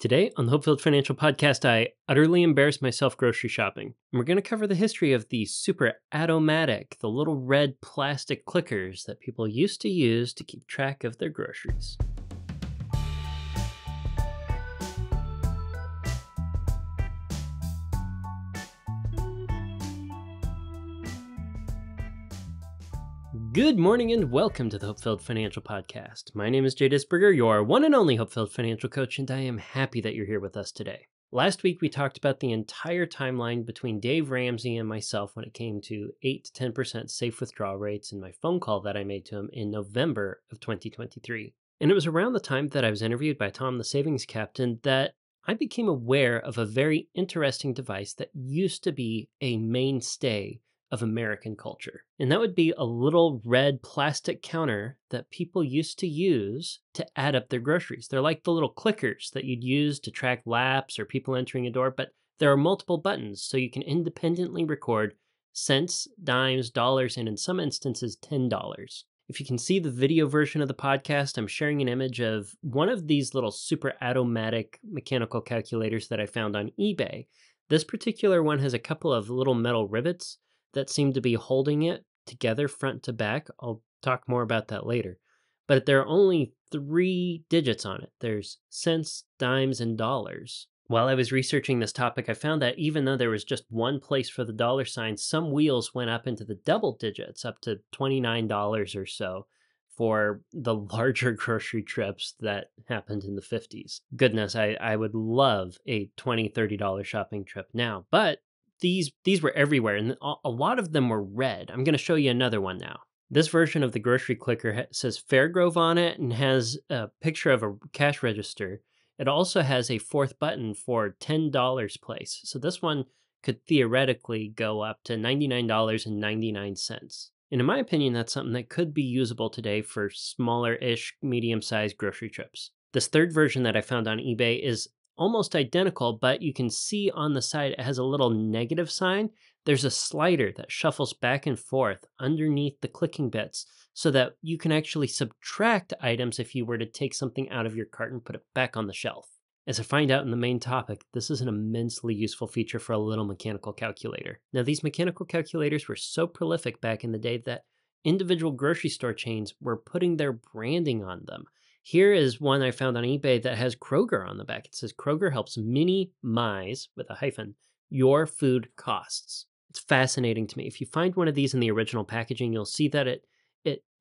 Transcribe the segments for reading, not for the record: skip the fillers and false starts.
Today on the Hopefield Financial Podcast, I utterly embarrassed myself grocery shopping. And we're going to cover the history of the Super Atomatic, the little red plastic clickers that people used to use to keep track of their groceries. Good morning and welcome to the Hopefield Financial Podcast. My name is Jay Disberger, your one and only Hopefield Financial Coach, and I am happy that you're here with us today. Last week, we talked about the entire timeline between Dave Ramsey and myself when it came to 8 to 10% safe withdrawal rates and my phone call that I made to him in November of 2023. And it was around the time that I was interviewed by Tom the Savings Captain that I became aware of a very interesting device that used to be a mainstay of American culture. And that would be a little red plastic counter that people used to use to add up their groceries. They're like the little clickers that you'd use to track laps or people entering a door, but there are multiple buttons so you can independently record cents, dimes, dollars, and in some instances, $10. If you can see the video version of the podcast, I'm sharing an image of one of these little Super Atomatic mechanical calculators that I found on eBay. This particular one has a couple of little metal rivets that seem to be holding it together front to back. I'll talk more about that later. But there are only 3 digits on it. There's cents, dimes, and dollars. While I was researching this topic, I found that even though there was just one place for the dollar sign, some wheels went up into the double digits, up to $29 or so for the larger grocery trips that happened in the 50s. Goodness, I would love a $20, $30 shopping trip now. But these were everywhere, and a lot of them were red. I'm going to show you another one now. This version of the grocery clicker says Fairgrove on it and has a picture of a cash register. It also has a fourth button for $10 place. So this one could theoretically go up to $99.99. And in my opinion, that's something that could be usable today for smaller-ish, medium-sized grocery trips. This third version that I found on eBay is almost identical, but you can see on the side it has a little negative sign. There's a slider that shuffles back and forth underneath the clicking bits so that you can actually subtract items if you were to take something out of your cart and put it back on the shelf. As I find out in the main topic, this is an immensely useful feature for a little mechanical calculator. Now, these mechanical calculators were so prolific back in the day that individual grocery store chains were putting their branding on them. Here is one I found on eBay that has Kroger on the back. It says Kroger helps minimize, with a hyphen, your food costs. It's fascinating to me. If you find one of these in the original packaging, you'll see that it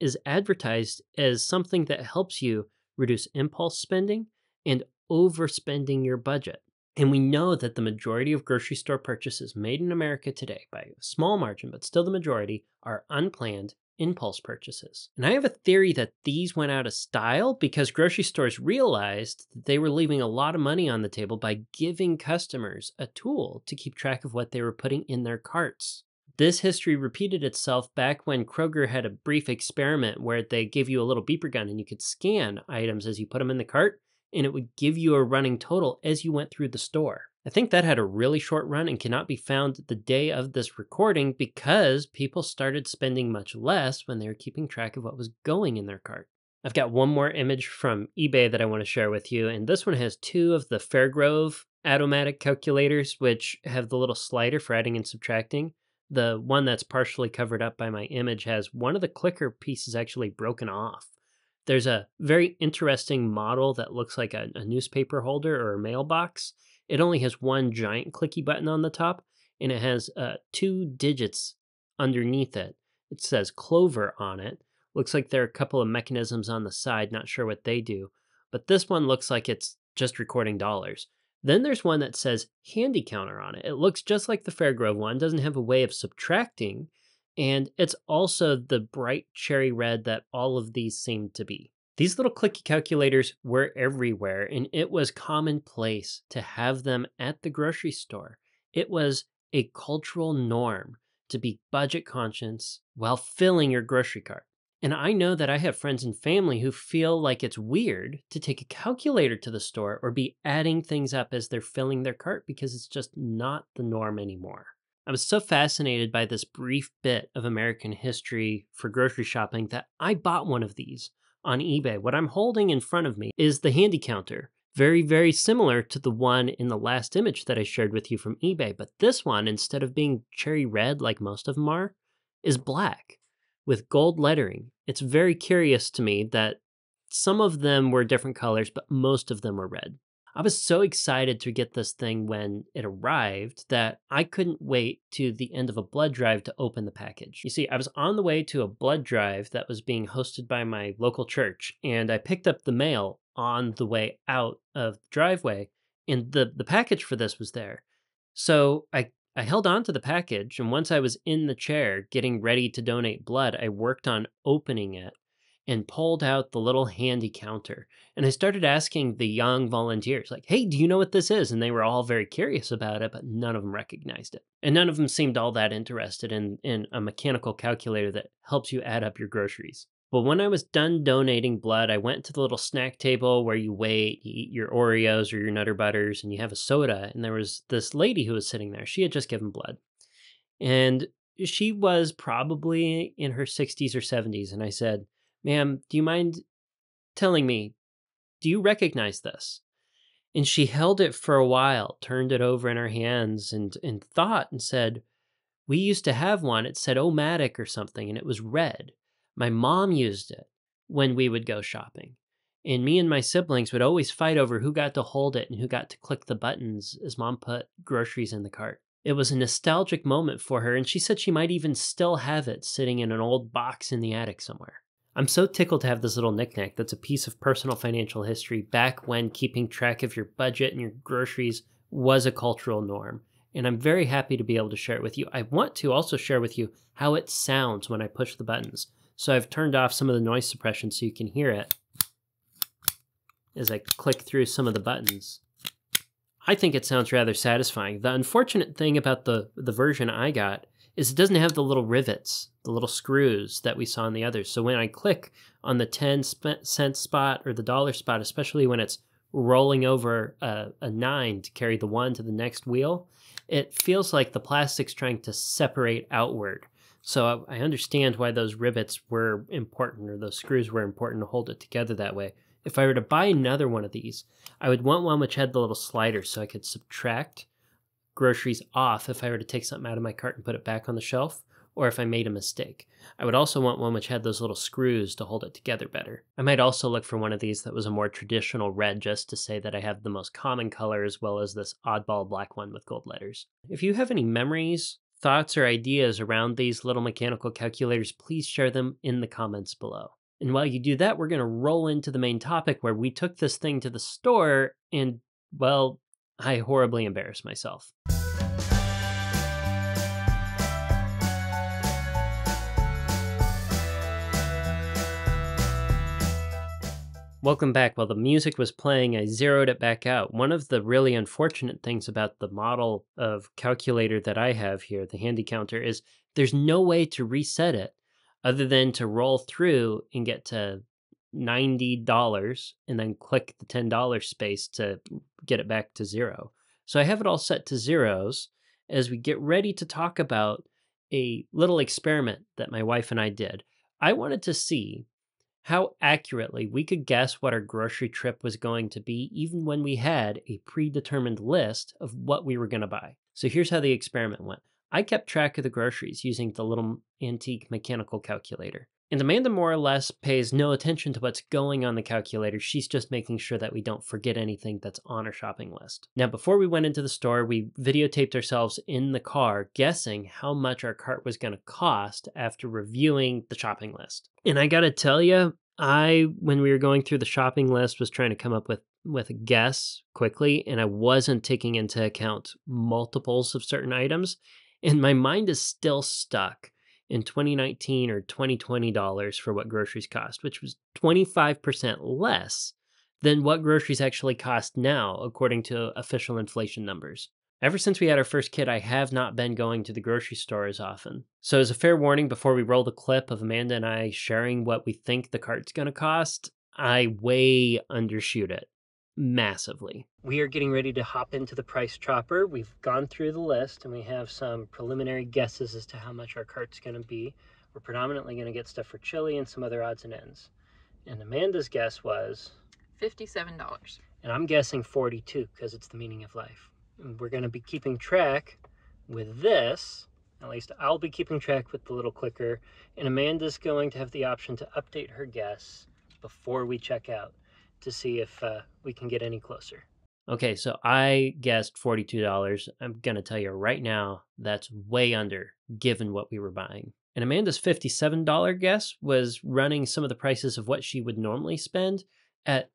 is advertised as something that helps you reduce impulse spending and overspending your budget. And we know that the majority of grocery store purchases made in America today, by a small margin, but still the majority, are unplanned impulse purchases. And I have a theory that these went out of style because grocery stores realized that they were leaving a lot of money on the table by giving customers a tool to keep track of what they were putting in their carts. This history repeated itself back when Kroger had a brief experiment where they gave you a little beeper gun and you could scan items as you put them in the cart, and it would give you a running total as you went through the store. I think that had a really short run and cannot be found the day of this recording because people started spending much less when they were keeping track of what was going in their cart. I've got one more image from eBay that I want to share with you, and this one has 2 of the Fairgrove Atomatic calculators, which have the little slider for adding and subtracting. The one that's partially covered up by my image has one of the clicker pieces actually broken off. There's a very interesting model that looks like a newspaper holder or a mailbox. It only has one giant clicky button on the top, and it has 2 digits underneath it. It says Clover on it. Looks like there are a couple of mechanisms on the side, not sure what they do. But this one looks like it's just recording dollars. Then there's one that says Handy Counter on it. It looks just like the Fairgrove one, doesn't have a way of subtracting, and it's also the bright cherry red that all of these seem to be. These little clicky calculators were everywhere, and it was commonplace to have them at the grocery store. It was a cultural norm to be budget conscious while filling your grocery cart. And I know that I have friends and family who feel like it's weird to take a calculator to the store or be adding things up as they're filling their cart because it's just not the norm anymore. I was so fascinated by this brief bit of American history for grocery shopping that I bought one of these on eBay. What I'm holding in front of me is the Handy Counter. very, very similar to the one in the last image that I shared with you from eBay. But this one, instead of being cherry red like most of them are, is black with gold lettering. It's very curious to me that some of them were different colors, but most of them were red. I was so excited to get this thing when it arrived that I couldn't wait to the end of a blood drive to open the package. You see, I was on the way to a blood drive that was being hosted by my local church, and I picked up the mail on the way out of the driveway, and the package for this was there. So I held on to the package, and once I was in the chair getting ready to donate blood, I worked on opening it and pulled out the little handy counter. And I started asking the young volunteers, like, hey, do you know what this is? And they were all very curious about it, but none of them recognized it. And none of them seemed all that interested in a mechanical calculator that helps you add up your groceries. But when I was done donating blood, I went to the little snack table where you wait, you eat your Oreos or your Nutter Butters, and you have a soda. And there was this lady who was sitting there. She had just given blood. And she was probably in her 60s or 70s. And I said, ma'am, do you mind telling me, do you recognize this? And she held it for a while, turned it over in her hands and thought and said, we used to have one. It said Omatic or something, and it was red. My mom used it when we would go shopping. And me and my siblings would always fight over who got to hold it and who got to click the buttons as mom put groceries in the cart. It was a nostalgic moment for her, and she said she might even still have it sitting in an old box in the attic somewhere. I'm so tickled to have this little knickknack that's a piece of personal financial history back when keeping track of your budget and your groceries was a cultural norm. And I'm very happy to be able to share it with you. I want to also share with you how it sounds when I push the buttons. So I've turned off some of the noise suppression so you can hear it as I click through some of the buttons. I think it sounds rather satisfying. The unfortunate thing about the version I got is it doesn't have the little rivets, the little screws that we saw in the others. So when I click on the 10-cent spot or the dollar spot, especially when it's rolling over a 9 to carry the 1 to the next wheel, it feels like the plastic's trying to separate outward. So I understand why those rivets were important, or those screws were important to hold it together that way. If I were to buy another one of these, I would want one which had the little slider so I could subtract groceries off if I were to take something out of my cart and put it back on the shelf, or if I made a mistake. I would also want one which had those little screws to hold it together better. I might also look for one of these that was a more traditional red, just to say that I have the most common color, as well as this oddball black one with gold letters. If you have any memories, thoughts, or ideas around these little mechanical calculators, please share them in the comments below. And while you do that, we're going to roll into the main topic, where we took this thing to the store and, well, I horribly embarrassed myself. Welcome back. While the music was playing, I zeroed it back out. One of the really unfortunate things about the model of calculator that I have here, the handy counter, is there's no way to reset it other than to roll through and get to $90 and then click the $10 space to get it back to zero. So I have it all set to zeros as we get ready to talk about a little experiment that my wife and I did. I wanted to see how accurately we could guess what our grocery trip was going to be, even when we had a predetermined list of what we were going to buy. So here's how the experiment went. I kept track of the groceries using the little antique mechanical calculator. And Amanda more or less pays no attention to what's going on the calculator. She's just making sure that we don't forget anything that's on our shopping list. Now, before we went into the store, we videotaped ourselves in the car guessing how much our cart was going to cost after reviewing the shopping list. And I gotta tell you, when we were going through the shopping list, was trying to come up with a guess quickly, and I wasn't taking into account multiples of certain items. And my mind is still stuck in 2019 or 2020 dollars for what groceries cost, which was 25% less than what groceries actually cost now, according to official inflation numbers. Ever since we had our first kid, I have not been going to the grocery store as often. So as a fair warning, before we roll the clip of Amanda and I sharing what we think the cart's going to cost, I way undershoot it. Massively. We are getting ready to hop into the price chopper. We've gone through the list and we have some preliminary guesses as to how much our cart's going to be. We're predominantly going to get stuff for chili and some other odds and ends. And Amanda's guess was $57. And I'm guessing 42 because it's the meaning of life. And we're going to be keeping track with this. At least I'll be keeping track with the little clicker. And Amanda's going to have the option to update her guess before we check out to see if we can get any closer. Okay, so I guessed $42. I'm going to tell you right now, that's way under given what we were buying. And Amanda's $57 guess was running some of the prices of what she would normally spend at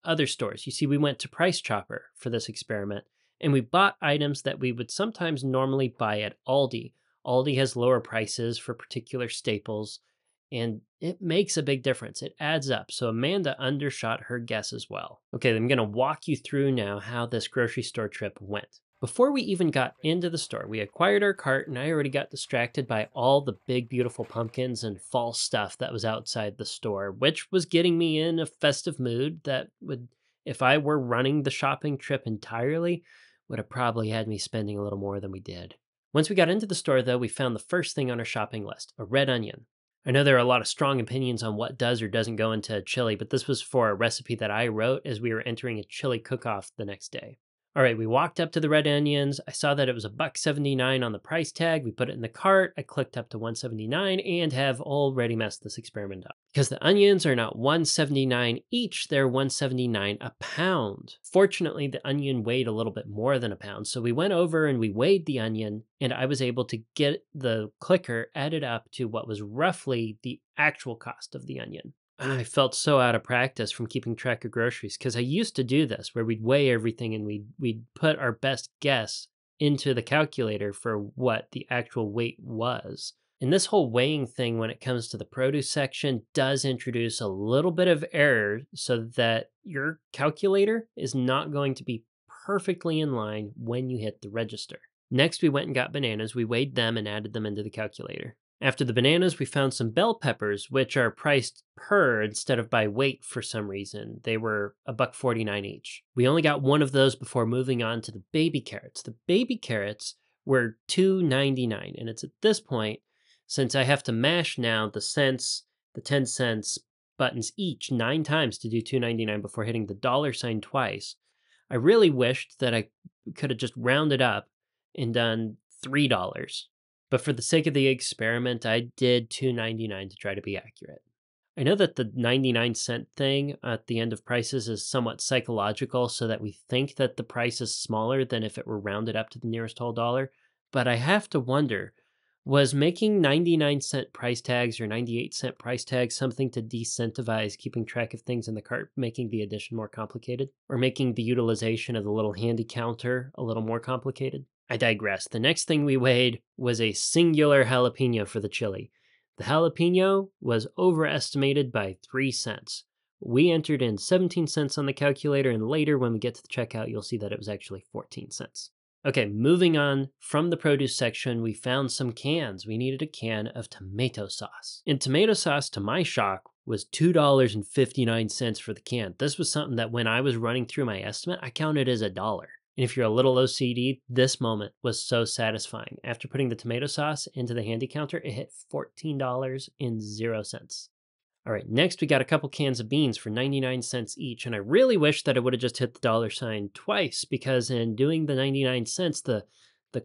other stores. You see, we went to Price Chopper for this experiment, and we bought items that we would sometimes normally buy at Aldi. Aldi has lower prices for particular staples, and it makes a big difference. It adds up. So Amanda undershot her guess as well. Okay, I'm going to walk you through now how this grocery store trip went. Before we even got into the store, we acquired our cart, and I already got distracted by all the big, beautiful pumpkins and fall stuff that was outside the store, which was getting me in a festive mood that would, if I were running the shopping trip entirely, would have probably had me spending a little more than we did. Once we got into the store, though, we found the first thing on our shopping list, a red onion. I know there are a lot of strong opinions on what does or doesn't go into chili, but this was for a recipe that I wrote as we were entering a chili cook-off the next day. All right, we walked up to the red onions. I saw that it was $1.79 on the price tag. We put it in the cart. I clicked up to $1.79 and have already messed this experiment up. Because the onions are not $1.79 each, they're $1.79 a pound. Fortunately, the onion weighed a little bit more than a pound, so we went over and we weighed the onion, and I was able to get the clicker added up to what was roughly the actual cost of the onion. I felt so out of practice from keeping track of groceries because I used to do this where we'd weigh everything and we'd put our best guess into the calculator for what the actual weight was. And this whole weighing thing when it comes to the produce section does introduce a little bit of error so that your calculator is not going to be perfectly in line when you hit the register. Next, we went and got bananas. We weighed them and added them into the calculator. After the bananas, we found some bell peppers, which are priced per instead of by weight for some reason. They were $1.49 each. We only got one of those before moving on to the baby carrots. The baby carrots were $2.99, and it's at this point, since I have to mash now the cents, the 10 cents buttons each 9 times to do $2.99 before hitting the dollar sign twice, I really wished that I could have just rounded up and done $3. But for the sake of the experiment, I did $2.99 to try to be accurate. I know that the 99-cent thing at the end of prices is somewhat psychological so that we think that the price is smaller than if it were rounded up to the nearest whole dollar, but I have to wonder, was making 99-cent price tags or 98-cent price tags something to decentivize keeping track of things in the cart, making the addition more complicated, or making the utilization of the little handy counter a little more complicated? I digress. The next thing we weighed was a singular jalapeno for the chili. The jalapeno was overestimated by 3 cents. We entered in 17 cents on the calculator, and later when we get to the checkout, you'll see that it was actually 14 cents. Okay, moving on from the produce section, we found some cans. We needed a can of tomato sauce. And tomato sauce, to my shock, was $2.59 for the can. This was something that when I was running through my estimate, I counted as $1. And if you're a little OCD, this moment was so satisfying. After putting the tomato sauce into the handy counter, it hit $14.00. All right, next we got a couple cans of beans for 99 cents each, and I really wish that it would have just hit the dollar sign twice, because in doing the 99 cents, the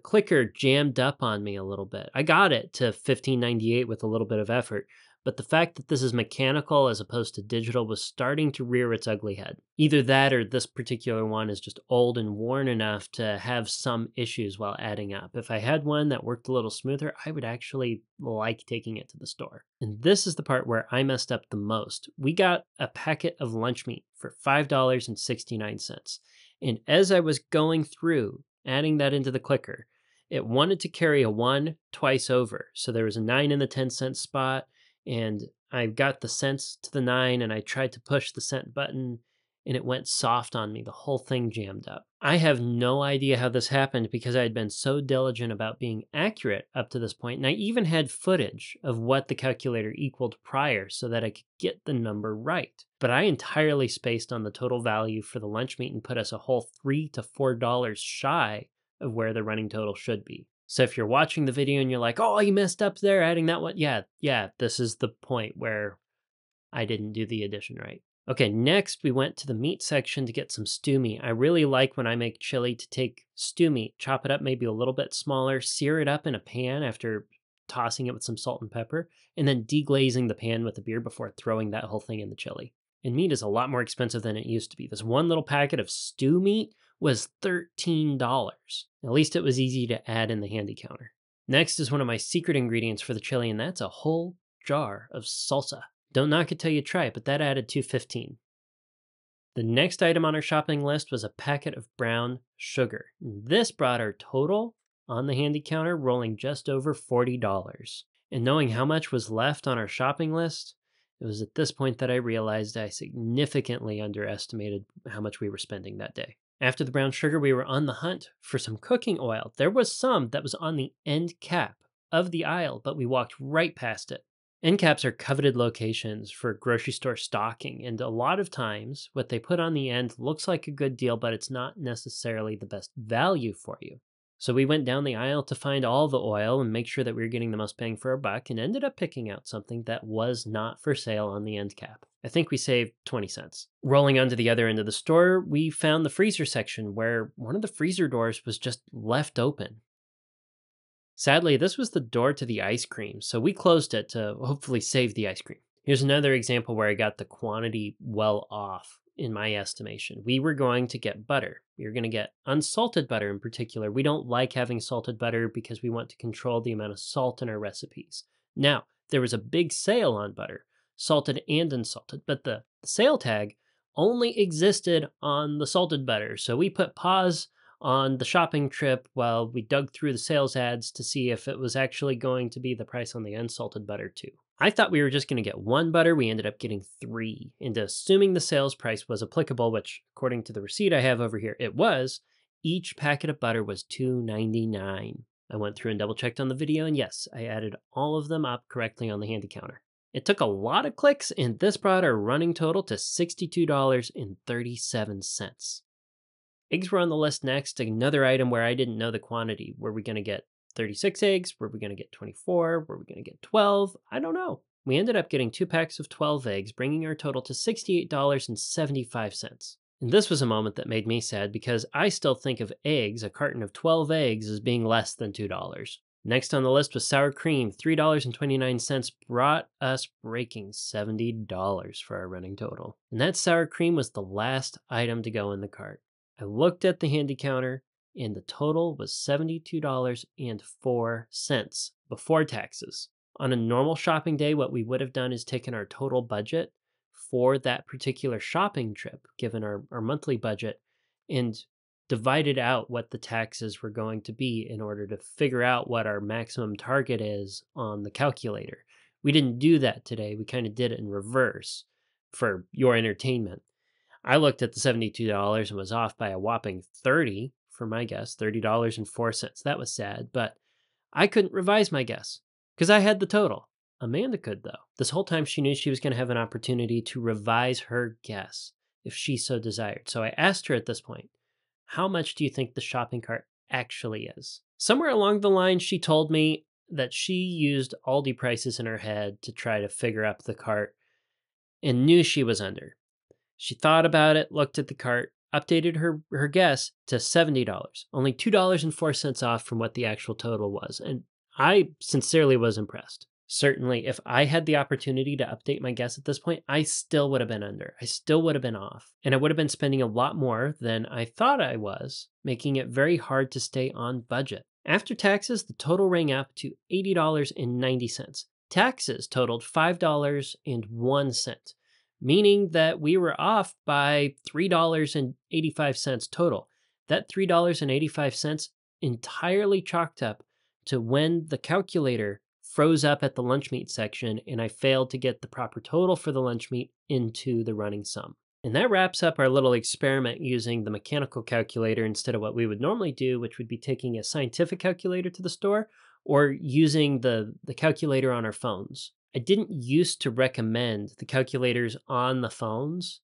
clicker jammed up on me a little bit. I got it to $15.98 with a little bit of effort, but the fact that this is mechanical as opposed to digital was starting to rear its ugly head. Either that or this particular one is just old and worn enough to have some issues while adding up. If I had one that worked a little smoother, I would actually like taking it to the store. And this is the part where I messed up the most. We got a packet of lunch meat for $5.69. And as I was going through adding that into the clicker, it wanted to carry a 1 twice over. So there was a 9 in the 10-cent spot, and I got the cents to the 9, and I tried to push the cent button, and it went soft on me. The whole thing jammed up. I have no idea how this happened because I had been so diligent about being accurate up to this point, and I even had footage of what the calculator equaled prior so that I could get the number right. But I entirely spaced on the total value for the lunch meat and put us a whole $3 to $4 shy of where the running total should be. So if you're watching the video and you're like, oh, you messed up there adding that one. Yeah, this is the point where I didn't do the addition right. Okay, next we went to the meat section to get some stew meat. I really like when I make chili to take stew meat, chop it up maybe a little bit smaller, sear it up in a pan after tossing it with some salt and pepper, and then deglazing the pan with the beer before throwing that whole thing in the chili. And meat is a lot more expensive than it used to be. This one little packet of stew meat was $13. At least it was easy to add in the handy counter. Next is one of my secret ingredients for the chili, and that's a whole jar of salsa. Don't knock it till you try it, but that added $2.15. The next item on our shopping list was a packet of brown sugar. This brought our total on the handy counter rolling just over $40. And knowing how much was left on our shopping list, it was at this point that I realized I significantly underestimated how much we were spending that day. After the brown sugar, we were on the hunt for some cooking oil. There was some that was on the end cap of the aisle, but we walked right past it. End caps are coveted locations for grocery store stocking, and a lot of times what they put on the end looks like a good deal, but it's not necessarily the best value for you. So we went down the aisle to find all the oil and make sure that we were getting the most bang for our buck, and ended up picking out something that was not for sale on the end cap. I think we saved 20 cents. Rolling onto the other end of the store, we found the freezer section where one of the freezer doors was just left open. Sadly, this was the door to the ice cream, so we closed it to hopefully save the ice cream. Here's another example where I got the quantity well off in my estimation. We were going to get butter. We were going to get unsalted butter in particular. We don't like having salted butter because we want to control the amount of salt in our recipes. Now, there was a big sale on butter, salted and unsalted, but the sale tag only existed on the salted butter. So we put pause on the shopping trip while we dug through the sales ads to see if it was actually going to be the price on the unsalted butter too. I thought we were just going to get one butter. We ended up getting 3. And assuming the sales price was applicable, which according to the receipt I have over here, it was, each packet of butter was $2.99. I went through and double checked on the video, and yes, I added all of them up correctly on the handy counter. It took a lot of clicks, and this brought our running total to $62.37. Eggs were on the list next, another item where I didn't know the quantity. Were we going to get 36 eggs? Were we going to get 24? Were we going to get 12? I don't know. We ended up getting 2 packs of 12 eggs, bringing our total to $68.75. And this was a moment that made me sad because I still think of eggs, a carton of 12 eggs, as being less than $2. Next on the list was sour cream. $3.29 brought us breaking $70 for our running total. And that sour cream was the last item to go in the cart. I looked at the handy counter, and the total was $72.04 before taxes. On a normal shopping day, what we would have done is taken our total budget for that particular shopping trip, given our monthly budget, and divided out what the taxes were going to be in order to figure out what our maximum target is on the calculator. We didn't do that today. We kind of did it in reverse for your entertainment. I looked at the $72 and was off by a whopping 30 for my guess, $30.04. That was sad, but I couldn't revise my guess because I had the total. Amanda could, though. This whole time she knew she was going to have an opportunity to revise her guess if she so desired. So I asked her at this point, how much do you think the shopping cart actually is? Somewhere along the line, she told me that she used Aldi prices in her head to try to figure up the cart and knew she was under. She thought about it, looked at the cart, updated her guess to $70, only $2.04 off from what the actual total was, and I sincerely was impressed. Certainly, if I had the opportunity to update my guess at this point, I still would have been under. I still would have been off, and I would have been spending a lot more than I thought I was, making it very hard to stay on budget. After taxes, the total rang up to $80.90. Taxes totaled $5.01. Meaning that we were off by $3.85 total. That $3.85 entirely chalked up to when the calculator froze up at the lunch meat section and I failed to get the proper total for the lunch meat into the running sum. And that wraps up our little experiment using the mechanical calculator instead of what we would normally do, which would be taking a scientific calculator to the store or using the calculator on our phones. I didn't used to recommend the calculators on the phones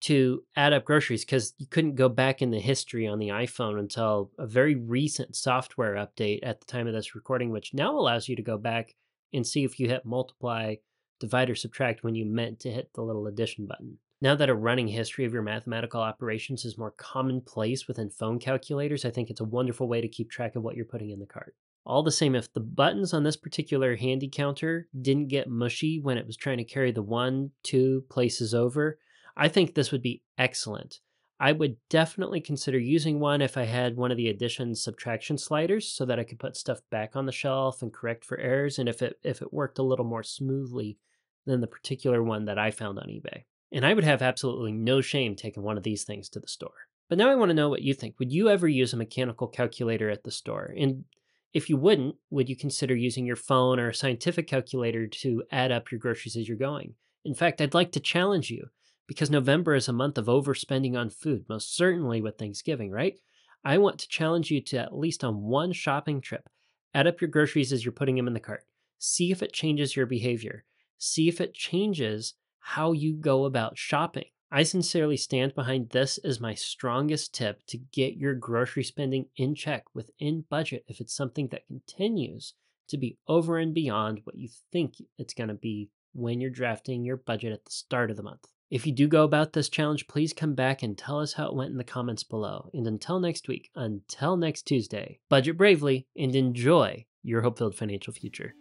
to add up groceries because you couldn't go back in the history on the iPhone until a very recent software update at the time of this recording, which now allows you to go back and see if you hit multiply, divide, or subtract when you meant to hit the little addition button. Now that a running history of your mathematical operations is more commonplace within phone calculators, I think it's a wonderful way to keep track of what you're putting in the cart. All the same, if the buttons on this particular handy counter didn't get mushy when it was trying to carry the 1, 2 places over, I think this would be excellent. I would definitely consider using one if I had one of the addition subtraction sliders so that I could put stuff back on the shelf and correct for errors, and if it worked a little more smoothly than the particular one that I found on eBay. And I would have absolutely no shame taking one of these things to the store. But now I want to know what you think. Would you ever use a mechanical calculator at the store? And if you wouldn't, would you consider using your phone or a scientific calculator to add up your groceries as you're going? In fact, I'd like to challenge you because November is a month of overspending on food, most certainly with Thanksgiving, right? I want to challenge you to at least on one shopping trip, add up your groceries as you're putting them in the cart. See if it changes your behavior. See if it changes how you go about shopping. I sincerely stand behind this as my strongest tip to get your grocery spending in check within budget if it's something that continues to be over and beyond what you think it's going to be when you're drafting your budget at the start of the month. If you do go about this challenge, please come back and tell us how it went in the comments below. And until next week, until next Tuesday, budget bravely and enjoy your hope-filled financial future.